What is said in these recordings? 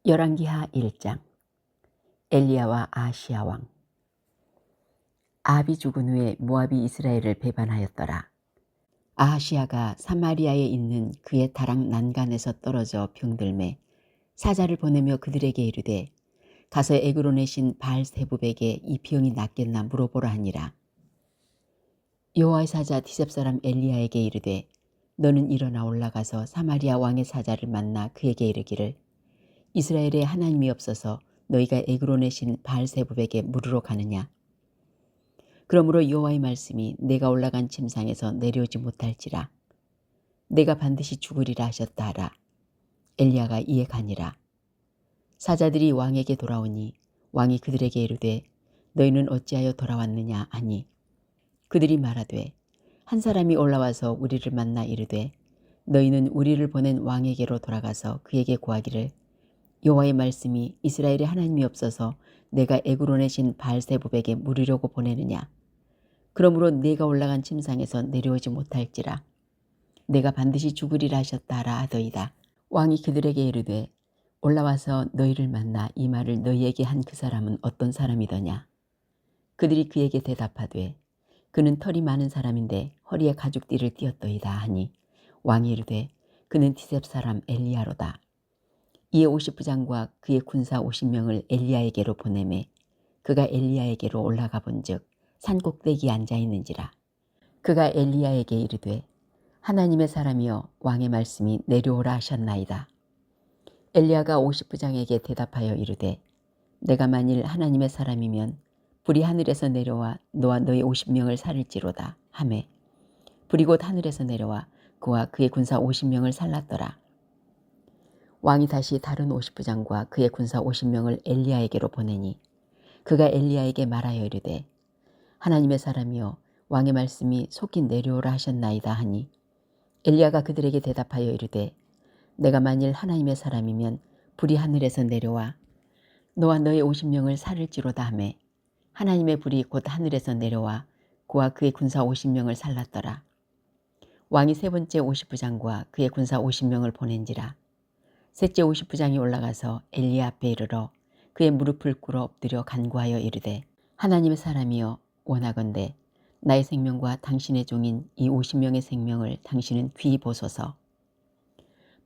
열왕기하 1장. 엘리야와 아하시야 왕. 아합이 죽은 후에 모압이 이스라엘을 배반하였더라. 아하시야가 사마리아에 있는 그의 다락 난간에서 떨어져 병들매 사자를 보내며 그들에게 이르되 가서 에그론의 신 바알세붑에게 이 병이 낫겠나 물어보라 하니라. 여호와의 사자 디셉 사람 엘리야에게 이르되 너는 일어나 올라가서 사마리아 왕의 사자를 만나 그에게 이르기를 이스라엘에 하나님이 없어서 너희가 에그론의 신 바알세붑에게 물으러 가느냐. 그러므로 여호와의 말씀이 내가 올라간 침상에서 내려오지 못할지라. 내가 반드시 죽으리라 하셨다 하라. 엘리야가 이에 가니라. 사자들이 왕에게 돌아오니 왕이 그들에게 이르되 너희는 어찌하여 돌아왔느냐 하니 그들이 말하되 한 사람이 올라와서 우리를 만나 이르되 너희는 우리를 보낸 왕에게로 돌아가서 그에게 구하기를 여호와의 말씀이 이스라엘에 하나님이 없어서 내가 에그론의 신 바알세붑에게 물으려고 보내느냐. 그러므로 내가 올라간 침상에서 내려오지 못할지라. 내가 반드시 죽으리라 하셨다 하라 하더이다. 왕이 그들에게 이르되 올라와서 너희를 만나 이 말을 너희에게 한 그 사람은 어떤 사람이더냐. 그들이 그에게 대답하되 그는 털이 많은 사람인데 허리에 가죽띠를 띠었더이다 하니 왕이 이르되 그는 디셉 사람 엘리야로다. 이에 50부장과 그의 군사 50명을 엘리야에게로 보내매 그가 엘리야에게로 올라가 본즉 산 꼭대기에 앉아 있는지라. 그가 엘리야에게 이르되 하나님의 사람이여 왕의 말씀이 내려오라 하셨나이다. 엘리야가 50부장에게 대답하여 이르되 내가 만일 하나님의 사람이면 불이 하늘에서 내려와 너와 너의 50명을 살릴지로다 하매 불이 곧 하늘에서 내려와 그와 그의 군사 50명을 살랐더라. 왕이 다시 다른 50부장과 그의 군사 50명을 엘리야에게로 보내니 그가 엘리야에게 말하여 이르되 하나님의 사람이여 왕의 말씀이 속히 내려오라 하셨나이다 하니 엘리야가 그들에게 대답하여 이르되 내가 만일 하나님의 사람이면 불이 하늘에서 내려와 너와 너의 50명을 살릴지로다 하매 하나님의 불이 곧 하늘에서 내려와 그와 그의 군사 50명을 살랐더라. 왕이 세 번째 50부장과 그의 군사 50명을 보낸지라. 셋째 50부장이 올라가서 엘리야 앞에 이르러 그의 무릎을 꿇어 엎드려 간구하여 이르되 하나님의 사람이여 원하건대 나의 생명과 당신의 종인 이 50명의 생명을 당신은 귀히 보소서.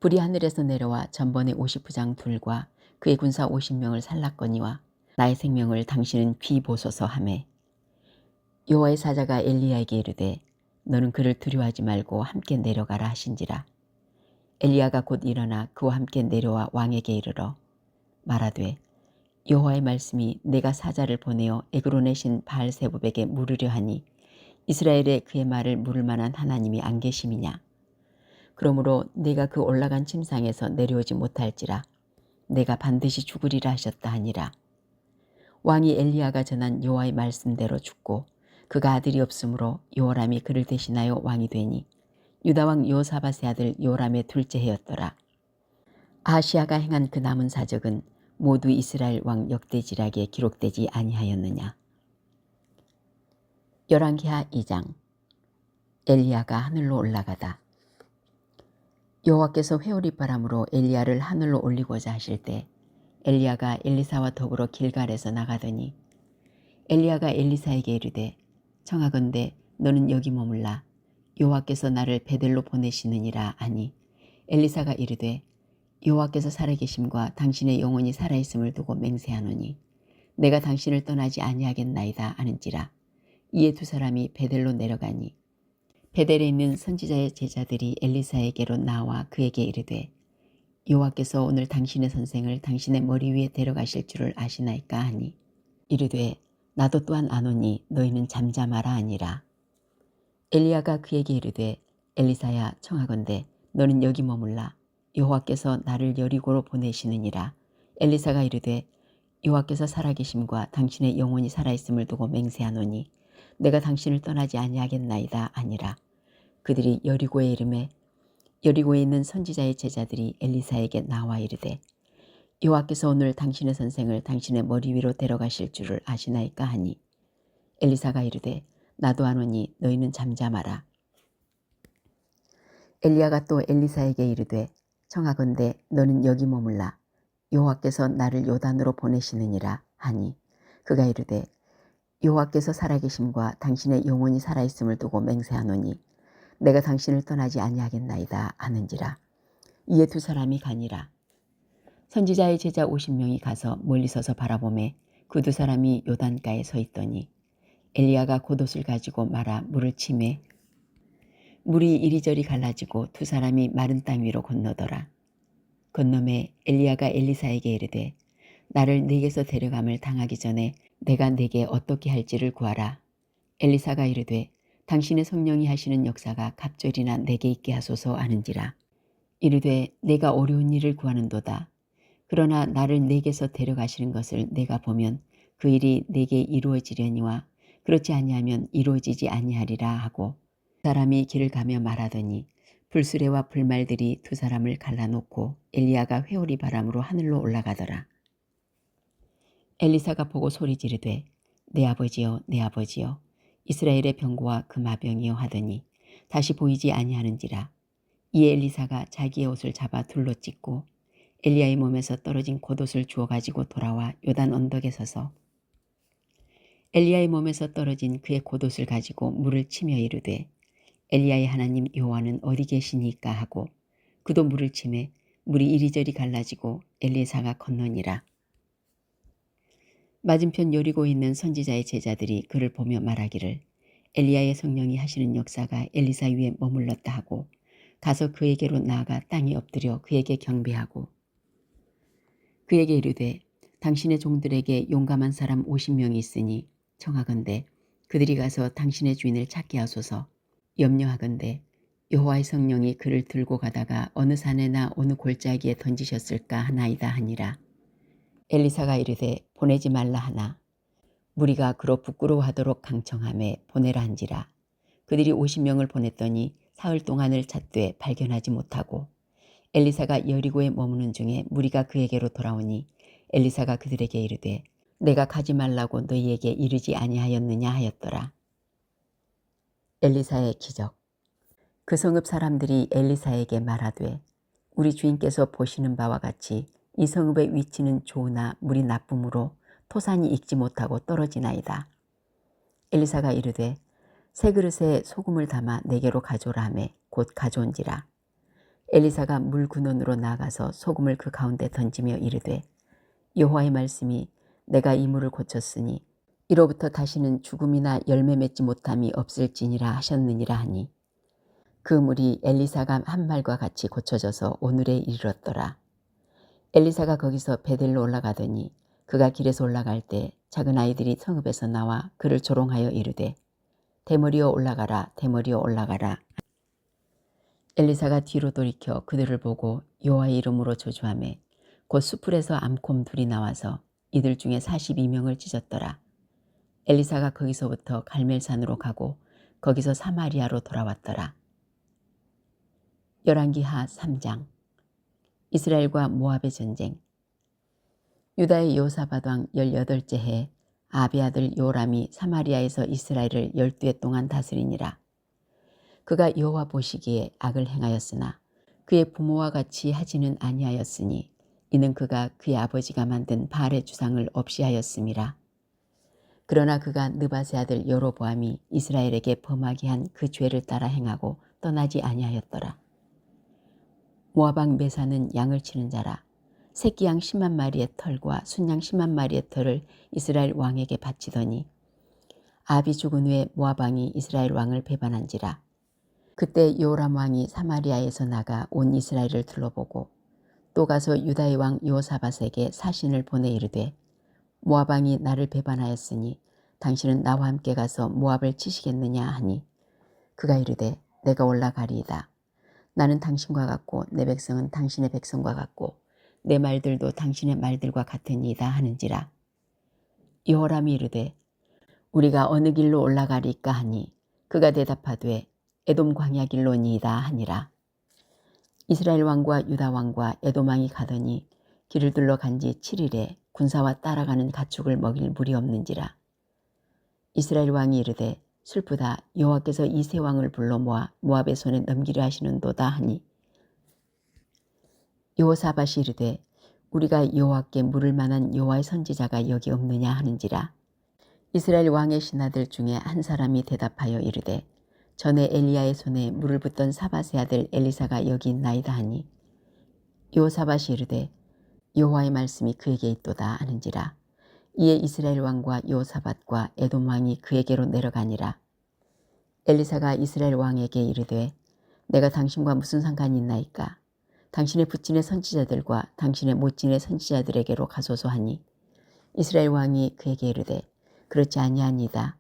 불이 하늘에서 내려와 전번에 50부장 둘과 그의 군사 50명을 살랐거니와 나의 생명을 당신은 귀히 보소서 하매 여호와의 사자가 엘리야에게 이르되 너는 그를 두려워하지 말고 함께 내려가라 하신지라. 엘리야가 곧 일어나 그와 함께 내려와 왕에게 이르러 말하되 여호와의 말씀이 내가 사자를 보내어 에그론의 신 바알세붑에게 물으려 하니 이스라엘에 그의 말을 물을 만한 하나님이 안 계심이냐. 그러므로 내가 그 올라간 침상에서 내려오지 못할지라. 내가 반드시 죽으리라 하셨다 하니라. 왕이 엘리야가 전한 여호와의 말씀대로 죽고 그가 아들이 없으므로 여호람이 그를 대신하여 왕이 되니 유다왕 여호사밧의 아들 요람의 둘째 해였더라. 아하시야가 행한 그 남은 사적은 모두 이스라엘 왕 역대지략에 기록되지 아니하였느냐. 열왕기하 2장. 엘리야가 하늘로 올라가다. 여호와께서 회오리바람으로 엘리야를 하늘로 올리고자 하실 때 엘리야가 엘리사와 더불어 길갈에서 나가더니 엘리야가 엘리사에게 이르되 청하건대 너는 여기 머물라. 여호와께서 나를 베델로 보내시느니라 하니 엘리사가 이르되 여호와께서 살아계심과 당신의 영혼이 살아있음을 두고 맹세하노니 내가 당신을 떠나지 아니하겠나이다 하는지라. 이에 두 사람이 베델로 내려가니 베델에 있는 선지자의 제자들이 엘리사에게로 나와 그에게 이르되 여호와께서 오늘 당신의 선생을 당신의 머리 위에 데려가실 줄을 아시나이까 하니 이르되 나도 또한 아노니 너희는 잠잠하라 하니라. 엘리야가 그에게 이르되 엘리사야 청하건대 너는 여기 머물라. 여호와께서 나를 여리고로 보내시느니라. 엘리사가 이르되 여호와께서 살아계심과 당신의 영혼이 살아있음을 두고 맹세하노니 내가 당신을 떠나지 아니하겠나이다 하니라. 그들이 여리고에 이르매 여리고에 있는 선지자의 제자들이 엘리사에게 나와 이르되 여호와께서 오늘 당신의 선생을 당신의 머리 위로 데려가실 줄을 아시나이까 하니 엘리사가 이르되 나도 아노니 너희는 잠잠하라. 엘리야가 또 엘리사에게 이르되 청하건대 너는 여기 머물라. 여호와께서 나를 요단으로 보내시느니라 하니 그가 이르되 여호와께서 살아계심과 당신의 영혼이 살아있음을 두고 맹세하노니 내가 당신을 떠나지 아니하겠나이다 하는지라. 이에 두 사람이 가니라. 선지자의 제자 50명이 가서 멀리 서서 바라보매 그 두 사람이 요단가에 서 있더니 엘리야가 겉옷을 가지고 말아 물을 치매 물이 이리저리 갈라지고 두 사람이 마른 땅 위로 건너더라. 건너매 엘리야가 엘리사에게 이르되 나를 네게서 데려감을 당하기 전에 내가 네게 어떻게 할지를 구하라. 엘리사가 이르되 당신의 성령이 하시는 역사가 갑절이나 내게 있게 하소서 하는지라. 이르되 내가 어려운 일을 구하는도다. 그러나 나를 네게서 데려가시는 것을 내가 보면 그 일이 내게 이루어지려니와 그렇지 아니하면 이루어지지 아니하리라 하고 사람이 길을 가며 말하더니 불수레와 불말들이 두 사람을 갈라놓고 엘리야가 회오리 바람으로 하늘로 올라가더라. 엘리사가 보고 소리 지르되 내 아버지여 내 아버지여 이스라엘의 병거와 그 마병이여 하더니 다시 보이지 아니하는지라. 이에 엘리사가 자기의 옷을 잡아 둘러 찢고 엘리야의 몸에서 떨어진 겉옷을 주워 가지고 돌아와 요단 언덕에 서서 엘리야의 몸에서 떨어진 그의 겉옷을 가지고 물을 치며 이르되 엘리야의 하나님 여호와는 어디 계시니까 하고 그도 물을 치매 물이 이리저리 갈라지고 엘리사가 건너니라. 맞은편 여리고에 있는 선지자의 제자들이 그를 보며 말하기를 엘리야의 성령이 하시는 역사가 엘리사 위에 머물렀다 하고 가서 그에게로 나아가 땅에 엎드려 그에게 경배하고 그에게 이르되 당신의 종들에게 용감한 사람 50명이 있으니 청하건대 그들이 가서 당신의 주인을 찾게 하소서. 염려하건대 여호와의 성령이 그를 들고 가다가 어느 산에나 어느 골짜기에 던지셨을까 하나이다 하니라. 엘리사가 이르되 보내지 말라 하나 무리가 그로 부끄러워하도록 강청하매 보내라 한지라. 그들이 50명을 보냈더니 사흘 동안을 찾되 발견하지 못하고 엘리사가 여리고에 머무는 중에 무리가 그에게로 돌아오니 엘리사가 그들에게 이르되 내가 가지 말라고 너희에게 이르지 아니하였느냐 하였더라. 엘리사의 기적. 그 성읍 사람들이 엘리사에게 말하되 우리 주인께서 보시는 바와 같이 이 성읍의 위치는 좋으나 물이 나쁨으로 토산이 익지 못하고 떨어지나이다. 엘리사가 이르되 새 그릇에 소금을 담아 내게로 가져오라 하매 곧 가져온지라. 엘리사가 물 근원으로 나아가서 소금을 그 가운데 던지며 이르되 여호와의 말씀이 내가 이 물을 고쳤으니 이로부터 다시는 죽음이나 열매 맺지 못함이 없을지니라 하셨느니라 하니 그 물이 엘리사가 한 말과 같이 고쳐져서 오늘에 이르렀더라. 엘리사가 거기서 베델로 올라가더니 그가 길에서 올라갈 때 작은 아이들이 성읍에서 나와 그를 조롱하여 이르되 대머리여 올라가라 대머리여 올라가라. 엘리사가 뒤로 돌이켜 그들을 보고 여호와의 이름으로 저주하매 곧 수풀에서 암곰 둘이 나와서 이들 중에 42명을 찢었더라. 엘리사가 거기서부터 갈멜산으로 가고 거기서 사마리아로 돌아왔더라. 열왕기하 3장. 이스라엘과 모압의 전쟁. 유다의 여호사밧 왕 18째 해 아비 아들 요람이 사마리아에서 이스라엘을 12해 동안 다스리니라. 그가 여호와 보시기에 악을 행하였으나 그의 부모와 같이 하지는 아니하였으니 이는 그가 그의 아버지가 만든 바알의 주상을 없이 하였음이라. 그러나 그가 느밧의 아들 여로보암이 이스라엘에게 범하게 한 그 죄를 따라 행하고 떠나지 아니하였더라. 모압 왕 메사는 양을 치는 자라. 새끼 양 10만 마리의 털과 순양 10만 마리의 털을 이스라엘 왕에게 바치더니 아비 죽은 후에 모압 왕이 이스라엘 왕을 배반한지라. 그때 요람 왕이 사마리아에서 나가 온 이스라엘을 둘러보고 또 가서 유다의 왕 여호사밧에게 사신을 보내 이르되 모압 왕이 나를 배반하였으니 당신은 나와 함께 가서 모압을 치시겠느냐 하니 그가 이르되 내가 올라가리이다. 나는 당신과 같고 내 백성은 당신의 백성과 같고 내 말들도 당신의 말들과 같으니이다 하는지라. 여호람이 이르되 우리가 어느 길로 올라가리까 하니 그가 대답하되 에돔 광야 길로니이다 하니라. 이스라엘 왕과 유다 왕과 에돔 왕이 가더니 길을 둘러 간 지 7일에 군사와 따라가는 가축을 먹일 물이 없는지라. 이스라엘 왕이 이르되 슬프다. 여호와께서 이 세 왕을 불러 모아 모압의 손에 넘기려 하시는도다 하니 여호사밧이 이르되 우리가 여호와께 물을 만한 여호와의 선지자가 여기 없느냐 하는지라. 이스라엘 왕의 신하들 중에 한 사람이 대답하여 이르되 전에 엘리야의 손에 물을 붓던 사밧의 아들 엘리사가 여기 있나이다 하니 요사밧이 이르되 여호와의 말씀이 그에게 있도다 하는지라. 이에 이스라엘 왕과 요사밧과 에돔 왕이 그에게로 내려가니라. 엘리사가 이스라엘 왕에게 이르되 내가 당신과 무슨 상관이 있나이까? 당신의 붓진의 선지자들과 당신의 못진의 선지자들에게로 가소서 하니 이스라엘 왕이 그에게 이르되 그렇지 아니하니이다.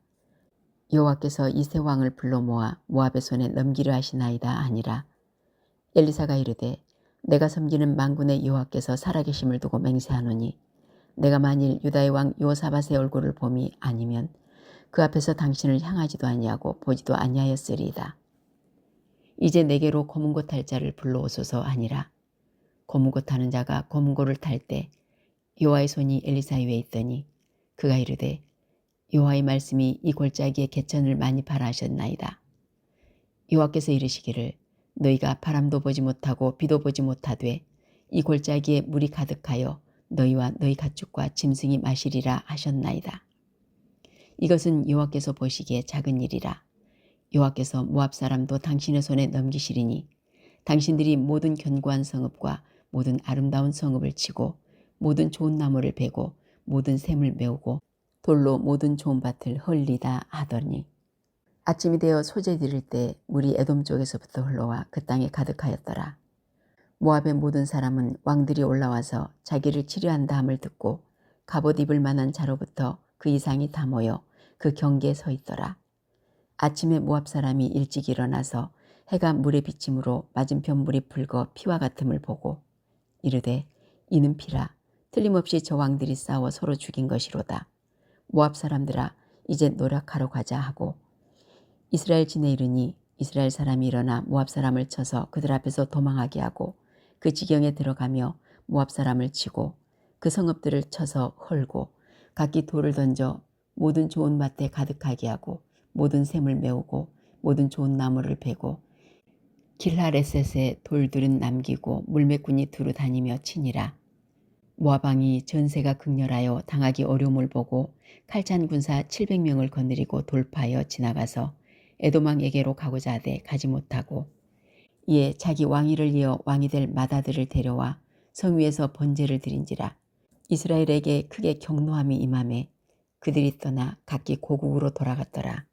여호와께서 이 세 왕을 불러 모아 모압의 손에 넘기려 하시나이다 하니라. 엘리사가 이르되 내가 섬기는 만군의 여호와께서 살아계심을 두고 맹세하노니 내가 만일 유다의 왕 요사밧의 얼굴을 봄이 아니면 그 앞에서 당신을 향하지도 아니하고 보지도 아니하였으리이다. 이제 내게로 고문고 탈 자를 불러오소서 하니라. 고문고 타는 자가 고문고를 탈 때 여호와의 손이 엘리사 위에 있더니 그가 이르되 여호와의 말씀이 이 골짜기에 개천을 많이 파라 하셨나이다. 여호와께서 이르시기를 너희가 바람도 보지 못하고 비도 보지 못하되 이 골짜기에 물이 가득하여 너희와 너희 가축과 짐승이 마시리라 하셨나이다. 이것은 여호와께서 보시기에 작은 일이라. 여호와께서 모압 사람도 당신의 손에 넘기시리니 당신들이 모든 견고한 성읍과 모든 아름다운 성읍을 치고 모든 좋은 나무를 베고 모든 샘을 메우고 돌로 모든 좋은 밭을 헐리다 하더니 아침이 되어 소재 들일 때 물이 에돔 쪽에서부터 흘러와 그 땅에 가득하였더라. 모압의 모든 사람은 왕들이 올라와서 자기를 치료한다 함을 듣고 갑옷 입을 만한 자로부터 그 이상이 다 모여 그 경계에 서 있더라. 아침에 모압 사람이 일찍 일어나서 해가 물에 비침으로 맞은편 물이 붉어 피와 같음을 보고 이르되 이는 피라. 틀림없이 저 왕들이 싸워 서로 죽인 것이로다. 모압 사람들아 이제 노력하러 가자 하고 이스라엘 진에 이르니 이스라엘 사람이 일어나 모압 사람을 쳐서 그들 앞에서 도망하게 하고 그 지경에 들어가며 모압 사람을 치고 그 성읍들을 쳐서 헐고 각기 돌을 던져 모든 좋은 밭에 가득하게 하고 모든 샘을 메우고 모든 좋은 나무를 베고 길하레셋에 돌들은 남기고 물매꾼이 두루 다니며 치니라. 모압 왕이 전세가 극렬하여 당하기 어려움을 보고 칼찬 군사 700명을 거느리고 돌파하여 지나가서 에돔 왕에게로 가고자 하되 가지 못하고 이에 자기 왕위를 이어 왕이 될 맏아들을 데려와 성 위에서 번제를 드린지라. 이스라엘에게 크게 경노함이 임하매 그들이 떠나 각기 고국으로 돌아갔더라.